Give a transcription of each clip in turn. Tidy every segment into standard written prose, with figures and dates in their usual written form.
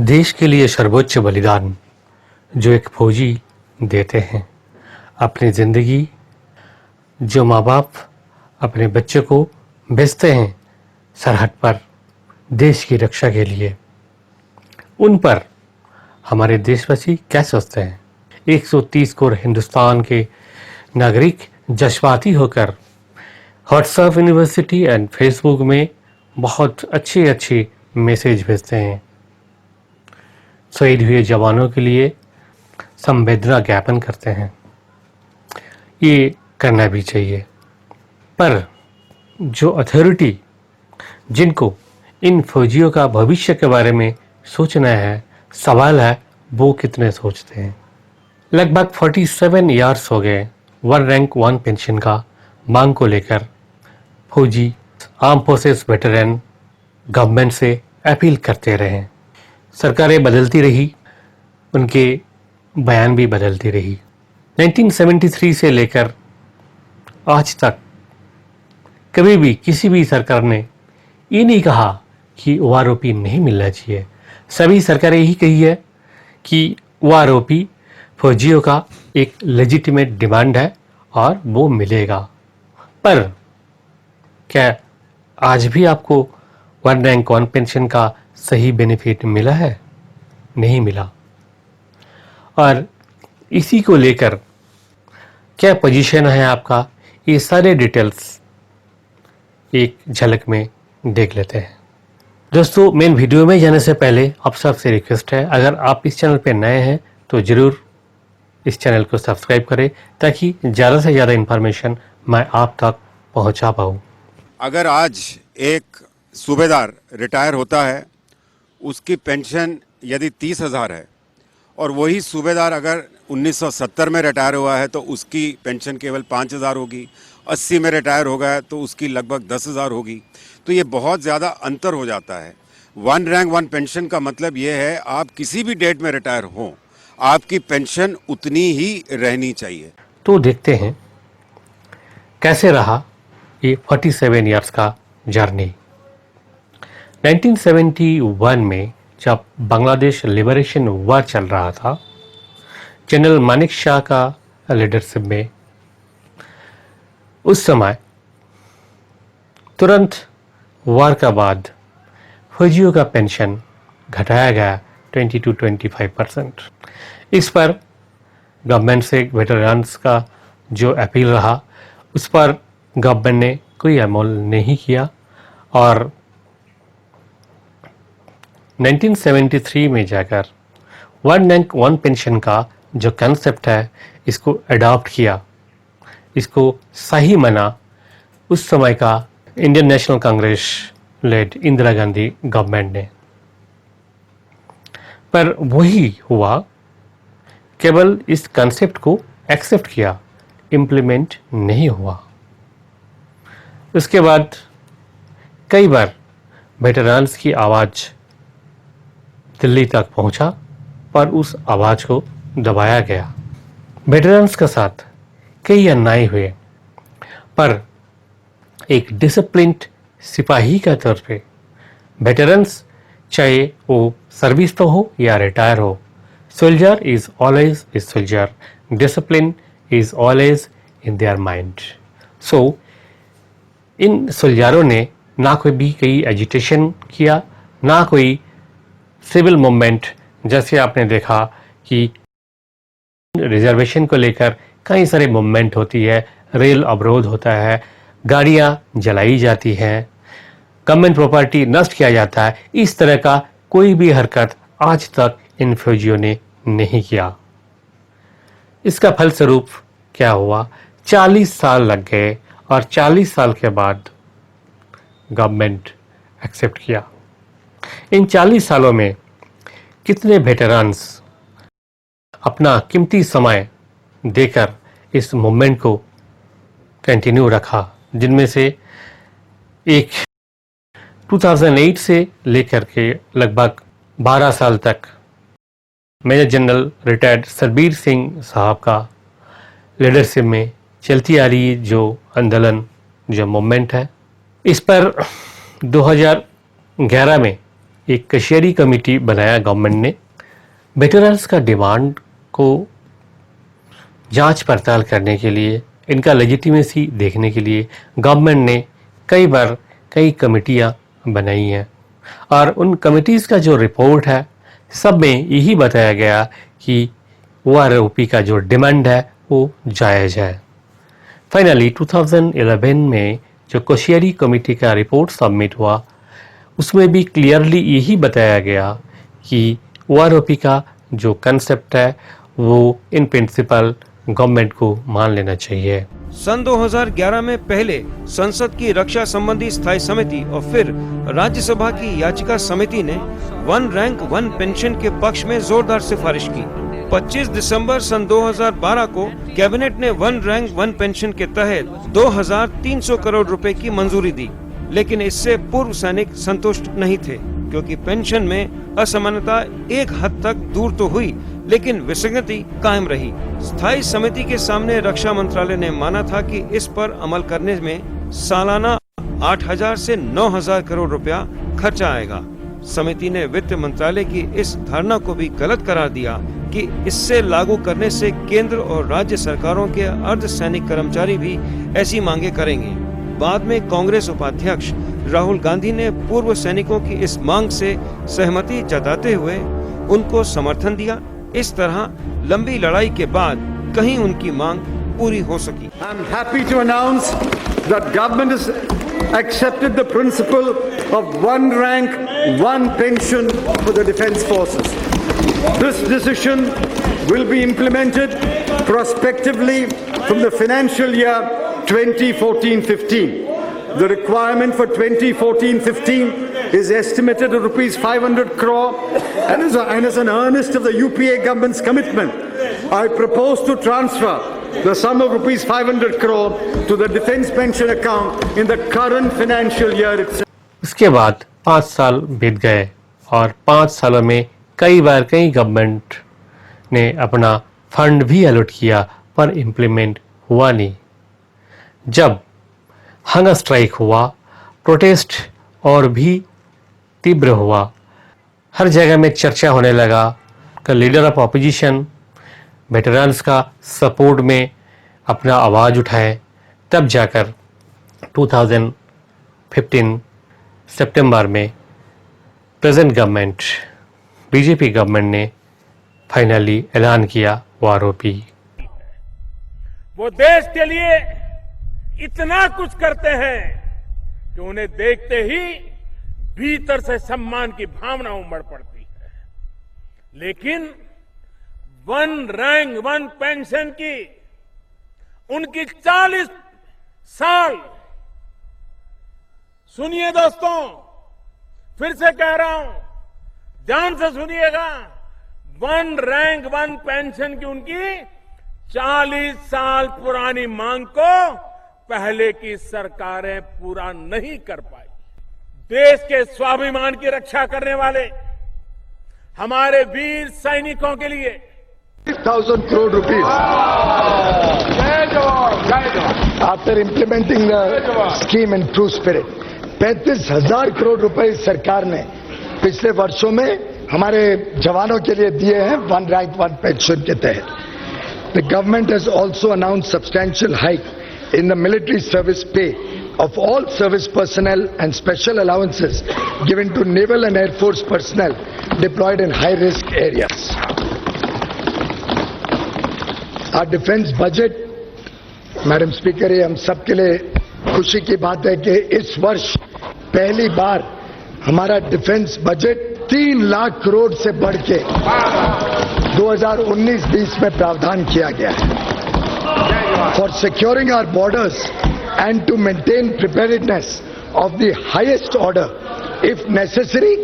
देश के लिए सर्वोच्च बलिदान जो एक फौजी देते हैं, अपनी ज़िंदगी जो माँ बाप अपने बच्चे को भेजते हैं सरहद पर देश की रक्षा के लिए, उन पर हमारे देशवासी क्या सोचते हैं। 130 करोड़ हिंदुस्तान के नागरिक जज्बाती होकर व्हाट्सएप यूनिवर्सिटी एंड फेसबुक में बहुत अच्छे मैसेज भेजते हैं। शहीद हुए जवानों के लिए संवेदना ज्ञापन करते हैं। ये करना भी चाहिए, पर जो अथॉरिटी जिनको इन फौजियों का भविष्य के बारे में सोचना है, सवाल है वो कितने सोचते हैं। लगभग 47 ईयर्स हो गए वन रैंक वन पेंशन का मांग को लेकर फौजी आर्म फोर्सेस वेटरन गवर्नमेंट से अपील करते रहे। सरकारें बदलती रही, उनके बयान भी बदलती रही। 1973 से लेकर आज तक कभी भी किसी भी सरकार ने ये नहीं कहा कि ओआरओपी नहीं मिलना चाहिए। सभी सरकारें यही कही है कि ओआरओपी फौजियों का एक लेजिटिमेट डिमांड है और वो मिलेगा। पर क्या आज भी आपको वन रैंक वन पेंशन का सही बेनिफिट मिला है? नहीं मिला। और इसी को लेकर क्या पोजीशन है आपका, ये सारे डिटेल्स एक झलक में देख लेते हैं। दोस्तों, मेन वीडियो में जाने से पहले आप सबसे रिक्वेस्ट है, अगर आप इस चैनल पे नए हैं तो ज़रूर इस चैनल को सब्सक्राइब करें ताकि ज़्यादा से ज़्यादा इन्फॉर्मेशन मैं आप तक पहुंचा पाऊँ। अगर आज एक सूबेदार रिटायर होता है, उसकी पेंशन यदि 30,000 है और वही सूबेदार अगर 1970 में रिटायर हुआ है तो उसकी पेंशन केवल 5,000 होगी, 80 में रिटायर हो गया तो उसकी लगभग 10,000 होगी। तो ये बहुत ज़्यादा अंतर हो जाता है। वन रैंक वन पेंशन का मतलब ये है आप किसी भी डेट में रिटायर हों, आपकी पेंशन उतनी ही रहनी चाहिए। तो देखते हैं कैसे रहा ये 47 ईयर्स का जर्नी। 1971 में जब बांग्लादेश लिबरेशन वॉर चल रहा था, जनरल मानिक शाह का लीडरशिप में, उस समय तुरंत वॉर का बाद फौजियों का पेंशन घटाया गया 20 to 25%। इस पर गवर्नमेंट से वेटरन्स का जो अपील रहा, उस पर गवर्नमेंट ने कोई अमल नहीं किया और 1973 में जाकर वन रैंक वन पेंशन का जो कंसेप्ट है इसको अडॉप्ट किया, इसको सही माना उस समय का Indian National Congress led Indira Gandhi government ने। पर वही हुआ, केवल इस कंसेप्ट को एक्सेप्ट किया, इम्प्लीमेंट नहीं हुआ। उसके बाद कई बार वेटरन्स की आवाज़ दिल्ली तक पहुंचा पर उस आवाज़ को दबाया गया। वेटरन्स के साथ कई अन्याय हुए, पर एक डिसिप्लिन्ड सिपाही के तौर पे वेटरन्स, चाहे वो सर्विस तो हो या रिटायर हो, soldier is always a soldier, discipline is always in their mind. So इन सोल्जरों ने ना कोई एजिटेशन किया, ना कोई सिविल मूवमेंट, जैसे आपने देखा कि रिजर्वेशन को लेकर कई सारे मूवमेंट होती है, रेल अवरोध होता है, गाड़ियां जलाई जाती हैं, गवर्नमेंट प्रॉपर्टी नष्ट किया जाता है। इस तरह का कोई भी हरकत आज तक इन फौजियों ने नहीं किया। इसका फलस्वरूप क्या हुआ, 40 साल लग गए और 40 साल के बाद गवर्नमेंट एक्सेप्ट किया। इन 40 सालों में कितने वेटरन्स अपना कीमती समय देकर इस मूवमेंट को कंटिन्यू रखा, जिनमें से एक 2008 से लेकर के लगभग 12 साल तक मेजर जनरल रिटायर्ड सरबीर सिंह साहब का लीडरशिप में चलती आ रही जो आंदोलन, जो मूवमेंट है, इस पर 2011 में एक कशेरी कमेटी बनाया गवर्नमेंट ने। वेटरन्स का डिमांड को जांच पड़ताल करने के लिए, इनका लेजिटिमेसी देखने के लिए गवर्नमेंट ने कई बार कई कमेटियां बनाई हैं और उन कमिटीज़ का जो रिपोर्ट है सब में यही बताया गया कि OROP का जो डिमांड है वो जायज़ है। फाइनली 2011 में जो कोशियारी कमेटी का रिपोर्ट सबमिट हुआ उसमें भी क्लियरली यही बताया गया कि OROP का जो कंसेप्ट है वो इन प्रिंसिपल गवर्नमेंट को मान लेना चाहिए। सन 2011 में पहले संसद की रक्षा संबंधी स्थायी समिति और फिर राज्यसभा की याचिका समिति ने वन रैंक वन पेंशन के पक्ष में जोरदार सिफारिश की। 25 दिसंबर सन 2012 को कैबिनेट ने वन रैंक वन पेंशन के तहत 2300 करोड़ रुपए की मंजूरी दी, लेकिन इससे पूर्व सैनिक संतुष्ट नहीं थे क्योंकि पेंशन में असमानता एक हद तक दूर तो हुई लेकिन विसंगति कायम रही। स्थायी समिति के सामने रक्षा मंत्रालय ने माना था कि इस पर अमल करने में सालाना 8000 से 9000 करोड़ रुपया खर्चा आएगा। समिति ने वित्त मंत्रालय की इस धारणा को भी गलत करार दिया कि इससे लागू करने से केंद्र और राज्य सरकारों के अर्धसैनिक कर्मचारी भी ऐसी मांगे करेंगे। बाद में कांग्रेस उपाध्यक्ष राहुल गांधी ने पूर्व सैनिकों की इस मांग से सहमति जताते हुए उनको समर्थन दिया। इस तरह लंबी लड़ाई के बाद कहीं उनकी मांग पूरी हो सकी। I am happy to announce that government has accepted the principle of one rank, one pension for the defence forces. This decision will be implemented prospectively from the financial year 2014-15. The requirement for 2014-15 is estimated at rupees 500 crore and as an earnest of the UPA government's commitment, I propose to transfer the sum of rupees 500 crore to the defence pension account in the current financial year itself. इसके बाद 5 साल बीत गए और 5 सालों में कई बार कई गवर्नमेंट ने अपना फंड भी अलॉट किया पर इम्प्लीमेंट हुआ नहीं। जब हंगर स्ट्राइक हुआ, प्रोटेस्ट और भी तीव्र हुआ, हर जगह में चर्चा होने लगा कि लीडर ऑफ ऑपोजिशन वेटरन्स का सपोर्ट में अपना आवाज़ उठाए, तब जाकर 2015 सितंबर में प्रेजेंट गवर्नमेंट बीजेपी गवर्नमेंट ने फाइनली ऐलान किया OROP। वो देश के लिए इतना कुछ करते हैं कि उन्हें देखते ही भीतर से सम्मान की भावना उमड़ पड़ती है। लेकिन वन रैंक वन पेंशन की उनकी 40 साल, सुनिए दोस्तों, फिर से कह रहा हूं, ध्यान से सुनिएगा, वन रैंक वन पेंशन की उनकी 40 साल पुरानी मांग को पहले की सरकारें पूरा नहीं कर पाई। देश के स्वाभिमान की रक्षा करने वाले हमारे वीर सैनिकों के लिए 1,000 crore rupees. After implementing the scheme in true spirit, 35,000 crore रुपए सरकार ने पिछले वर्षों में हमारे जवानों के लिए दिए हैं वन रैंक वन पेंशन के तहत। The government has also announced substantial hike in the military service pay of all service personnel and special allowances given to naval and air force personnel deployed in high risk areas. Our defense budget, madam speaker, ये हम सबके लिए खुशी की बात है कि इस वर्ष पहली बार हमारा डिफेंस बजट 3 लाख करोड़ से बढ़ के 2019-20 में प्रावधान किया गया है। For securing our borders and to maintain preparedness of the highest order, if necessary,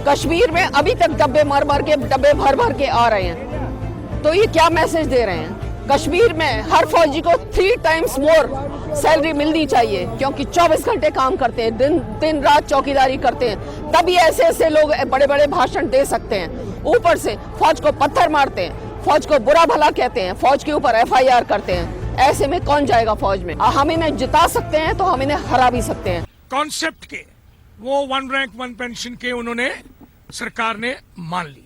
Kashmir में अभी तक डब्बे डब्बे भर भर के आ रहे हैं, तो ये क्या मैसेज दे रहे हैं? कश्मीर में हर फौजी को 3 times मोर सैलरी मिलनी चाहिए, क्योंकि 24 घंटे काम करते हैं, दिन रात चौकीदारी करते हैं, तभी ऐसे लोग बड़े बड़े भाषण दे सकते हैं। ऊपर से फौज को पत्थर मारते हैं, फौज को बुरा भला कहते हैं, फौज के ऊपर FIR करते हैं। ऐसे में कौन जाएगा फौज में? हम इन्हें जिता सकते हैं तो हम इन्हें हरा भी सकते हैं। कॉन्सेप्ट के वो 1 रैंक 1 पेंशन के उन्होंने सरकार ने मान लिए।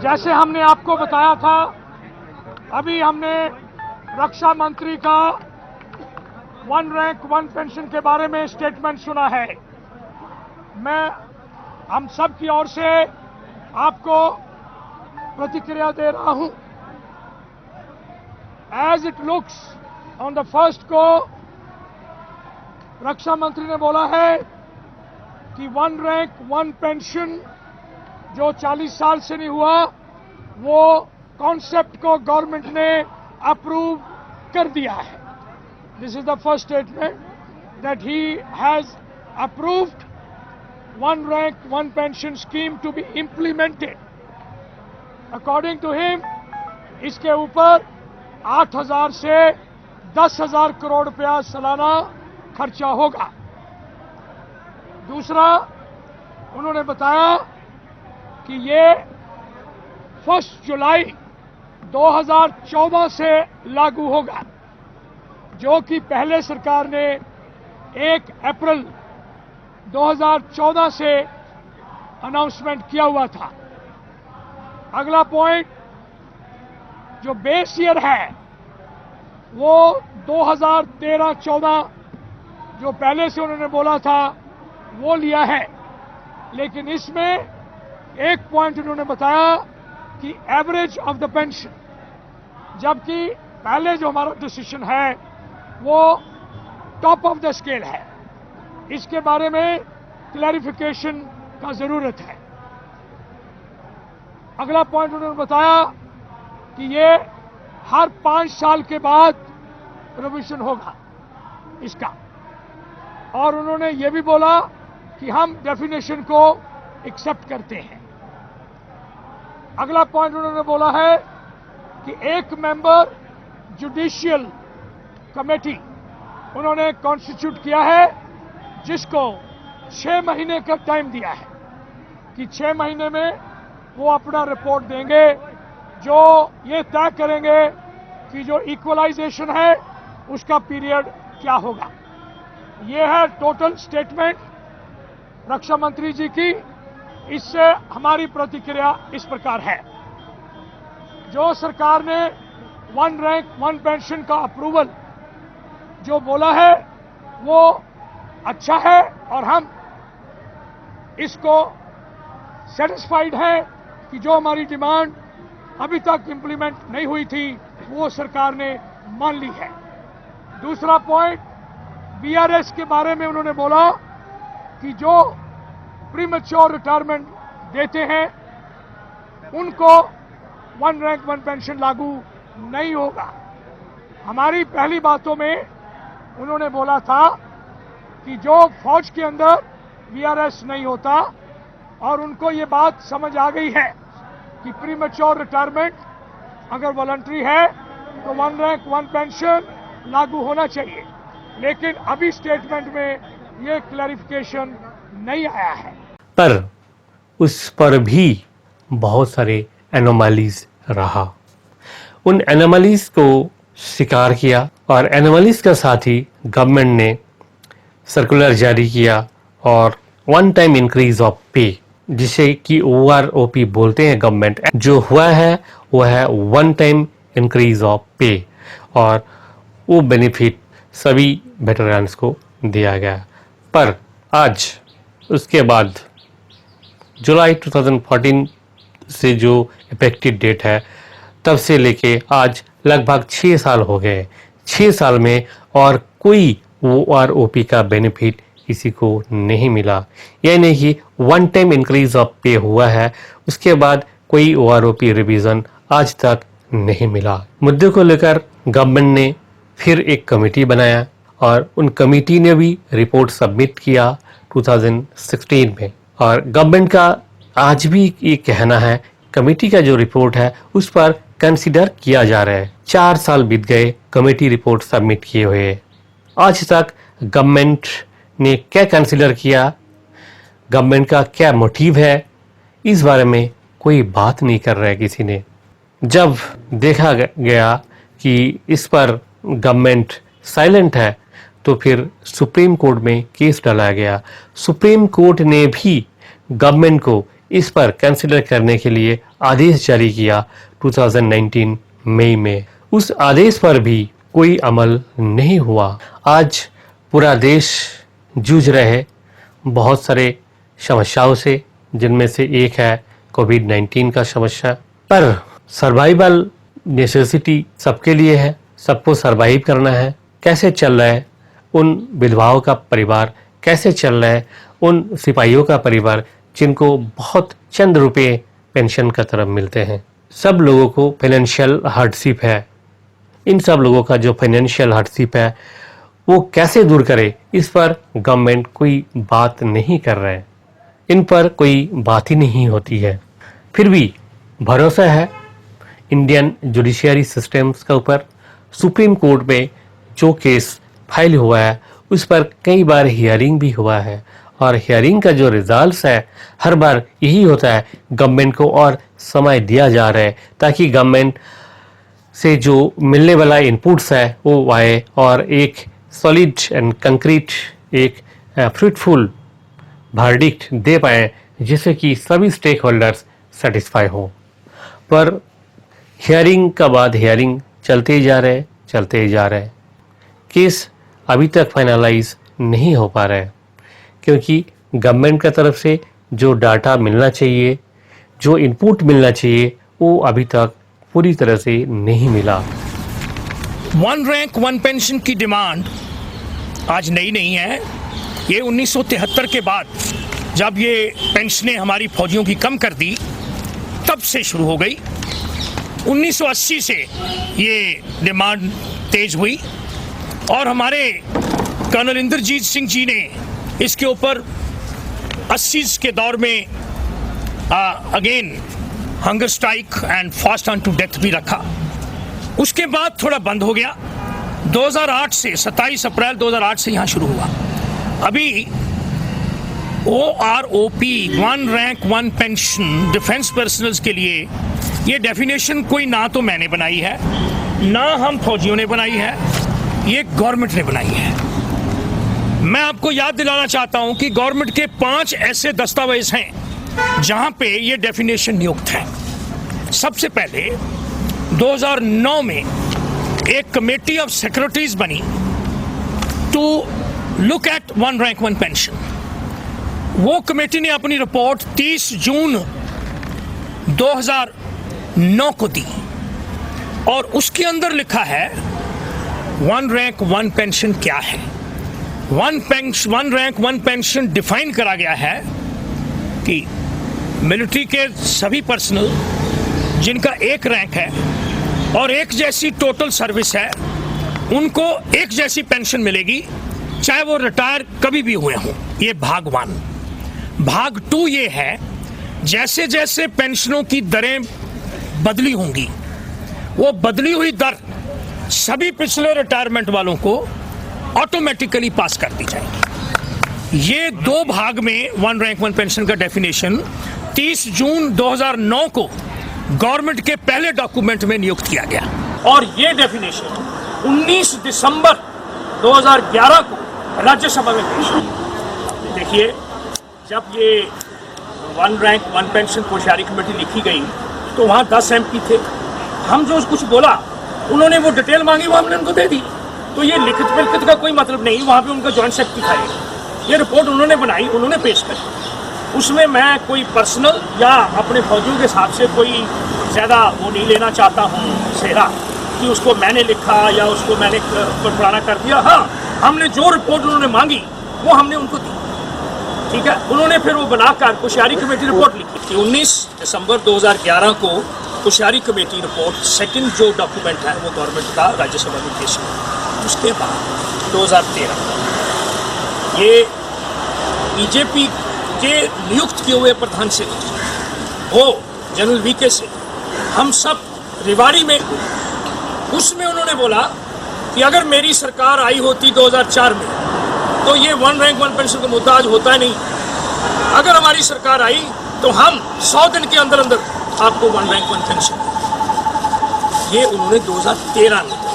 जैसे हमने आपको बताया था, अभी हमने रक्षा मंत्री का 1 रैंक 1 पेंशन के बारे में स्टेटमेंट सुना है। मैं हम सब की ओर से आपको प्रतिक्रिया दे रहा हूं। As it looks on the first को रक्षा मंत्री ने बोला है कि 1 रैंक 1 पेंशन जो 40 साल से नहीं हुआ, वो कॉन्सेप्ट को गवर्नमेंट ने अप्रूव कर दिया है। This is the first statement that he has approved 1 rank 1 pension scheme to be implemented. According to him इसके ऊपर 8,000 से 10,000 करोड़ रुपया सालाना खर्चा होगा। दूसरा, उन्होंने बताया कि ये 1 जुलाई 2014 से लागू होगा, जो कि पहले सरकार ने 1 अप्रैल 2014 से अनाउंसमेंट किया हुआ था। अगला पॉइंट, जो बेस ईयर है वो 2013-14 जो पहले से उन्होंने बोला था वो लिया है, लेकिन इसमें एक पॉइंट उन्होंने बताया कि एवरेज ऑफ द पेंशन, जबकि पहले जो हमारा डिसीजन है वो टॉप ऑफ द स्केल है। इसके बारे में क्लैरिफिकेशन का जरूरत है। अगला पॉइंट उन्होंने बताया कि ये हर 5 साल के बाद रिविजन होगा इसका, और उन्होंने ये भी बोला कि हम डेफिनेशन को एक्सेप्ट करते हैं। अगला पॉइंट उन्होंने बोला है कि 1 मेंबर जुडिशियल कमेटी उन्होंने कॉन्स्टिट्यूट किया है, जिसको 6 महीने का टाइम दिया है कि 6 महीने में वो अपना रिपोर्ट देंगे, जो ये तय करेंगे कि जो इक्वलाइजेशन है उसका पीरियड क्या होगा। ये है टोटल स्टेटमेंट रक्षा मंत्री जी की। इससे हमारी प्रतिक्रिया इस प्रकार है, जो सरकार ने 1 रैंक 1 पेंशन का अप्रूवल जो बोला है वो अच्छा है, और हम इसको सेटिस्फाइड है कि जो हमारी डिमांड अभी तक इंप्लीमेंट नहीं हुई थी वो सरकार ने मान ली है। दूसरा पॉइंट, BRS के बारे में उन्होंने बोला कि जो प्रीमेच्योर रिटायरमेंट देते हैं उनको 1 रैंक 1 पेंशन लागू नहीं होगा। हमारी पहली बातों में उन्होंने बोला था कि जो फौज के अंदर BRS नहीं होता, और उनको ये बात समझ आ गई है कि प्रीमेच्योर रिटायरमेंट अगर वॉलंटरी है तो 1 रैंक 1 पेंशन लागू होना चाहिए, लेकिन अभी स्टेटमेंट में ये क्लैरिफिकेशन नहीं आया है। पर उस पर भी बहुत सारे एनोमलीज रहा। उन एनोमलीज को स्वीकार किया, और एनोमलीज के साथ ही गवर्नमेंट ने सर्कुलर जारी किया और 1 टाइम इंक्रीज ऑफ पे, जिसे कि OROP बोलते हैं गवर्नमेंट, जो हुआ है वो है 1 टाइम इंक्रीज ऑफ पे, और वो बेनिफिट सभी वेटरन्स को दिया गया। पर आज उसके बाद जुलाई 2014 से जो इफेक्टिव डेट है, तब से लेके आज लगभग 6 साल हो गए। 6 साल में और कोई OROP का बेनिफिट किसी को नहीं मिला। यह नहीं कि 1 टाइम इंक्रीज ऑफ पे हुआ है, उसके बाद कोई OROP रिवीजन आज तक नहीं मिला। मुद्दे को लेकर गवर्नमेंट ने फिर एक कमेटी बनाया, और उन कमेटी ने भी रिपोर्ट सबमिट किया 2016 में, और गवर्नमेंट का आज भी ये कहना है कमेटी का जो रिपोर्ट है उस पर कंसीडर किया जा रहा है। 4 साल बीत गए कमेटी रिपोर्ट सबमिट किए हुए, आज तक गवर्नमेंट ने क्या कंसीडर किया, गवर्नमेंट का क्या मोटिव है, इस बारे में कोई बात नहीं कर रहा है किसी ने। जब देखा गया कि इस पर गवर्नमेंट साइलेंट है तो फिर सुप्रीम कोर्ट में केस डाला गया। सुप्रीम कोर्ट ने भी गवर्नमेंट को इस पर कंसिडर करने के लिए आदेश जारी किया 2019 मई में। उस आदेश पर भी कोई अमल नहीं हुआ। आज पूरा देश जूझ रहे बहुत सारे समस्याओं से, जिनमें से एक है कोविड-19 का समस्या। पर सर्वाइवल नेसेसिटी सबके लिए है, सबको सर्वाइव करना है। कैसे चल रहा है उन विधवाओं का परिवार, कैसे चल रहा है उन सिपाहियों का परिवार जिनको बहुत चंद रुपए पेंशन का तरफ मिलते हैं। सब लोगों को फाइनेंशियल हार्डशिप है। इन सब लोगों का जो फाइनेंशियल हार्डशिप है वो कैसे दूर करे, इस पर गवर्नमेंट कोई बात नहीं कर रहे हैं। इन पर कोई बात ही नहीं होती है। फिर भी भरोसा है इंडियन जुडिशियरी सिस्टम्स के ऊपर। सुप्रीम कोर्ट में जो केस फाइल हुआ है उस पर कई बार हियरिंग भी हुआ है, और हियरिंग का जो रिजल्ट्स है हर बार यही होता है, गवर्नमेंट को और समय दिया जा रहा है ताकि गवर्नमेंट से जो मिलने वाला इनपुट्स है वो आए और एक सॉलिड एंड कंक्रीट, एक फ्रूटफुल वर्डिक्ट दे पाए जिससे कि सभी स्टेक होल्डर्स सेटिस्फाई हो। पर हियरिंग का बाद हियरिंग चलते ही जा रहे। केस अभी तक फाइनलाइज नहीं हो पा रहा है क्योंकि गवर्नमेंट की तरफ से जो डाटा मिलना चाहिए, जो इनपुट मिलना चाहिए, वो अभी तक पूरी तरह से नहीं मिला। वन रैंक वन पेंशन की डिमांड आज नई नहीं है। ये 1973 के बाद जब ये पेंशनें हमारी फौजियों की कम कर दी तब से शुरू हो गई। 1980 से ये डिमांड तेज हुई और हमारे कर्नल इंद्रजीत सिंह जी ने इसके ऊपर 80s के दौर में again hunger strike and fast on to death भी रखा। उसके बाद थोड़ा बंद हो गया। 2008 से 27 अप्रैल 2008 से यहाँ शुरू हुआ। अभी OROP one rank one pension defence personnels के लिए ये डेफिनेशन कोई ना तो मैंने बनाई है ना हम फौजियों ने बनाई है, ये गवर्नमेंट ने बनाई है। मैं आपको याद दिलाना चाहता हूं कि गवर्नमेंट के 5 ऐसे दस्तावेज हैं जहां पे ये डेफिनेशन नियुक्त है। सबसे पहले 2009 में एक कमेटी ऑफ सेक्रेटरीज बनी to look at one rank one pension. वो कमेटी ने अपनी रिपोर्ट 30 जून 2009 को दी और उसके अंदर लिखा है वन रैंक वन पेंशन क्या है। One rank one pension define करा गया है कि मिलिट्री के सभी पर्सनल जिनका एक रैंक है और एक जैसी टोटल सर्विस है उनको एक जैसी पेंशन मिलेगी चाहे वो रिटायर कभी भी हुए हों। ये भाग 1। भाग 2 ये है जैसे जैसे पेंशनों की दरें बदली होंगी वो बदली हुई दर सभी पिछले रिटायरमेंट वालों को ऑटोमेटिकली पास कर दी जाएगी। ये 2 भाग में वन रैंक वन पेंशन का डेफिनेशन 30 जून 2009 को गवर्नमेंट के पहले डॉक्यूमेंट में नियुक्त किया गया और ये डेफिनेशन 19 दिसंबर 2011 को राज्यसभा में पेश हुई। देखिए, जब ये one rank one pension Koshyari committee लिखी गई तो वहाँ 10 MP थे। हम जो कुछ बोला उन्होंने वो डिटेल मांगी, वो हमने उनको दे दी। तो ये लिखित विलिखित का कोई मतलब नहीं, वहाँ पे उनका जॉइंट सेक्रेटरी था। ये रिपोर्ट उन्होंने बनाई, उन्होंने पेश करी। उसमें मैं कोई पर्सनल या अपने फौजियों के हिसाब से कोई ज़्यादा वो नहीं लेना चाहता हूँ सेहरा कि उसको मैंने लिखा या उसको मैंने पुराना कर दिया। हाँ, हमने जो रिपोर्ट उन्होंने मांगी वो हमने उनको दी, ठीक है। उन्होंने फिर वो बनाकर कोश्यारी कमेटी रिपोर्ट लिखी कि 19 दिसंबर 2011 को कोश्यारी कमेटी रिपोर्ट सेकंड जो डॉक्यूमेंट है वो गवर्नमेंट का राज्यसभा में पेश हुआ। उसके बाद 2013 ये बीजेपी के नियुक्त किए हुए प्रधान सेक्रेटरी वो जनरल VK से हम सब रेवाड़ी में, उसमें उन्होंने बोला कि अगर मेरी सरकार आई होती 2004 में तो ये वन रैंक वन पेंशन का मुद्दा आज होता ही नहीं। अगर हमारी सरकार आई तो हम 100 दिन के अंदर अंदर आपको वन रैंक वन पेंशन। ये उन्होंने 2013 में दिया।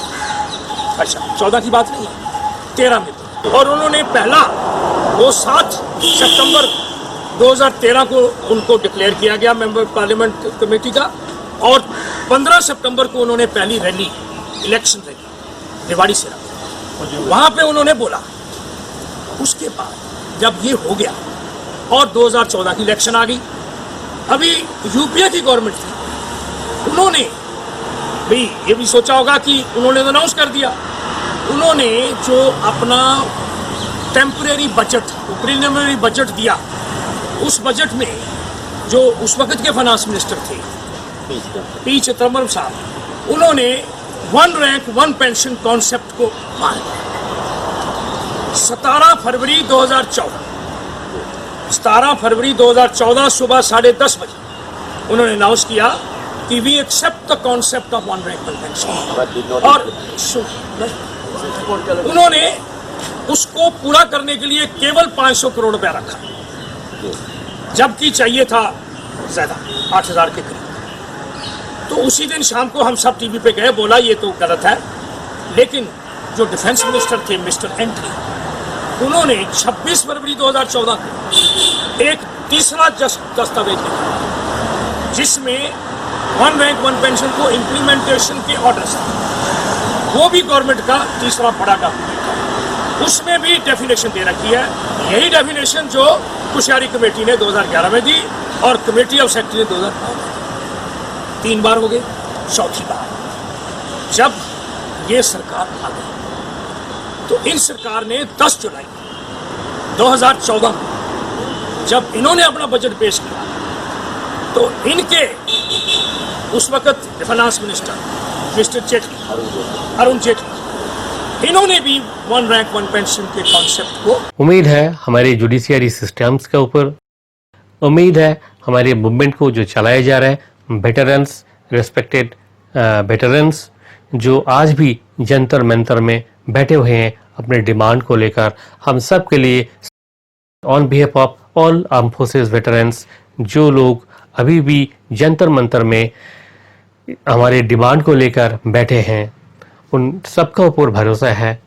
अच्छा 14 की बात नहीं, 13 में दिया। और उन्होंने पहला वो 7 सितंबर 2013 को उनको डिक्लेयर किया गया मेंबर पार्लियामेंट कमेटी का, और 15 सितंबर को उन्होंने पहली रैली, इलेक्शन रैली रेवाड़ी से रखी। वहाँ पे उन्होंने बोला। उसके बाद जब ये हो गया और 2014 की इलेक्शन आ गई, अभी यूपीए की गवर्नमेंट थी, उन्होंने भी ये भी सोचा होगा कि उन्होंने अनाउंस कर दिया, उन्होंने जो अपना टेम्परेरी बजट, प्रीलिमिनरी बजट दिया, उस बजट में जो उस वक्त के फाइनेंस मिनिस्टर थे पी चिदम्बरम साहब, उन्होंने 1 रैंक 1 पेंशन कॉन्सेप्ट को मान लिया। 17 फरवरी 2014 सुबह 10:30 बजे उन्होंने अनाउंस किया कि we accept the concept of 1 rank 1 pension, और उन्होंने उसको पूरा करने के लिए केवल 500 करोड़ रुपया रखा, जबकि चाहिए था ज्यादा, 8,000 के करीब। तो उसी दिन शाम को हम सब टीवी पे गए, बोला ये तो गलत है, लेकिन जो डिफेंस मिनिस्टर थे मिस्टर एंट्री, उन्होंने 26 फरवरी 2014 को एक तीसरा दस्तावेज लिखा जिसमें 1 रैंक 1 पेंशन को इम्प्लीमेंटेशन के ऑर्डर्स थे। वो भी गवर्नमेंट का तीसरा बड़ा डॉक्यूमेंट है, उसमें भी डेफिनेशन दे रखी है। यही डेफिनेशन जो कुशयारी कमेटी ने 2011 में दी और कमेटी ऑफ सेक्रेटरी ने 2009 में दी। 3 बार हो गए, चौथी बार जब ये सरकार आ गई तो इन सरकार ने 10 जुलाई 2014 में जब इन्होंने अपना बजट पेश किया तो इनके उस वक्त finance minister mister Jaitley, Arun Jaitley, इन्होंने भी 1 रैंक 1 पेंशन के कॉन्सेप्ट को, उम्मीद है हमारे जुडिशियरी सिस्टम्स के ऊपर, उम्मीद है हमारे मूवमेंट को जो चलाया जा रहा है, वेटरन्स, रिस्पेक्टेड वेटरन्स जो आज भी जंतर मंतर में बैठे हुए हैं अपने डिमांड को लेकर, हम सब के लिए on behalf of all arm forces veterans, जो लोग अभी भी जंतर मंतर में हमारे डिमांड को लेकर बैठे हैं, उन सबका ऊपर भरोसा है,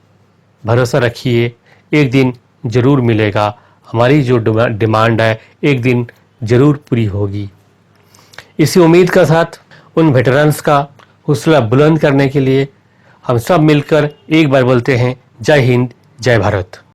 भरोसा रखिए, एक दिन ज़रूर मिलेगा। हमारी जो डिमांड है एक दिन ज़रूर पूरी होगी। इसी उम्मीद का साथ उन वेटरन्स का हौसला बुलंद करने के लिए हम सब मिलकर एक बार बोलते हैं, जय हिंद, जय भारत।